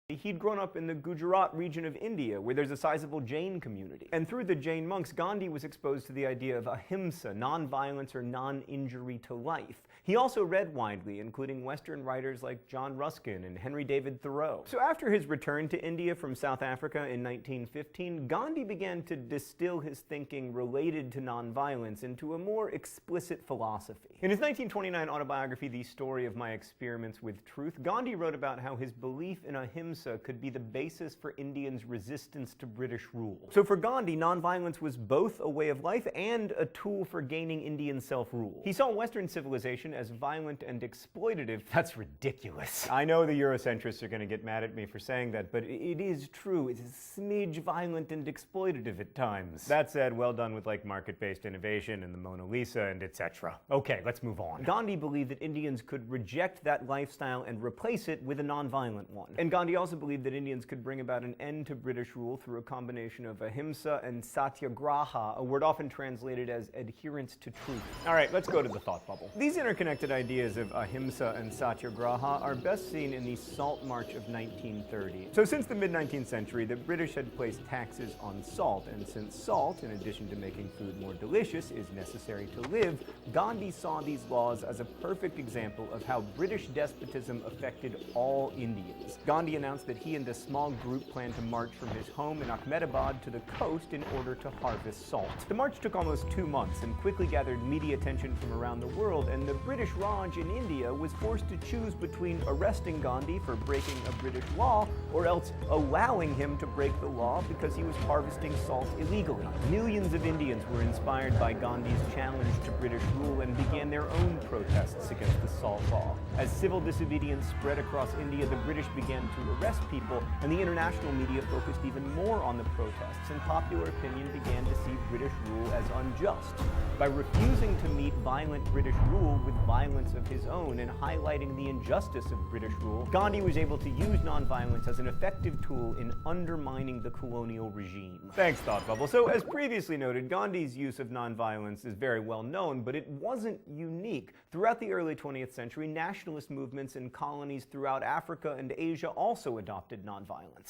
He'd grown up in the Gujarat region of India, where there's a sizable Jain community. And through the Jain monks, Gandhi was exposed to the idea of ahimsa, non-violence or non-injury to life. He also read widely, including Western writers like John Ruskin and Henry David Thoreau. So after his return to India from South Africa in 1915, Gandhi began to distill his thinking related to non-violence into a more explicit philosophy. In his 1929 autobiography, The Story of My Experiments with Truth, Gandhi wrote about how his belief in ahimsa could be the basis for Indians' resistance to British rule. So for Gandhi, nonviolence was both a way of life and a tool for gaining Indian self-rule. He saw Western civilization as violent and exploitative. That's ridiculous. I know the Eurocentrists are going to get mad at me for saying that, but it is true. It's a smidge violent and exploitative at times. That said, well done with like market-based innovation and the Mona Lisa and etc. Okay, let's move on. Gandhi believed that Indians could reject that lifestyle and replace it with a nonviolent one. And Gandhi also believed that Indians could bring about an end to British rule through a combination of ahimsa and satyagraha, a word often translated as adherence to truth. All right, let's go to the thought bubble. These interconnected ideas of ahimsa and satyagraha are best seen in the Salt March of 1930. So since the mid-19th century, the British had placed taxes on salt, and since salt, in addition to making food more delicious, is necessary to live, Gandhi saw these laws as a perfect example of how British despotism affected all Indians. Gandhi announced that he and a small group planned to march from his home in Ahmedabad to the coast in order to harvest salt. The march took almost 2 months and quickly gathered media attention from around the world, and the British Raj in India was forced to choose between arresting Gandhi for breaking a British law or else allowing him to break the law because he was harvesting salt illegally. Millions of Indians were inspired by Gandhi's challenge to British rule and began their own protests against the salt law. As civil disobedience spread across India, the British began to arrest people, and the international media focused even more on the protests, and popular opinion began to see British rule as unjust. By refusing to meet violent British rule with violence of his own and highlighting the injustice of British rule, Gandhi was able to use nonviolence as an effective tool in undermining the colonial regime. Thanks, Thought Bubble. So, as previously noted, Gandhi's use of nonviolence is very well known, but it wasn't unique. Throughout the early 20th century, nationalist movements in colonies throughout Africa and Asia also adopted nonviolence.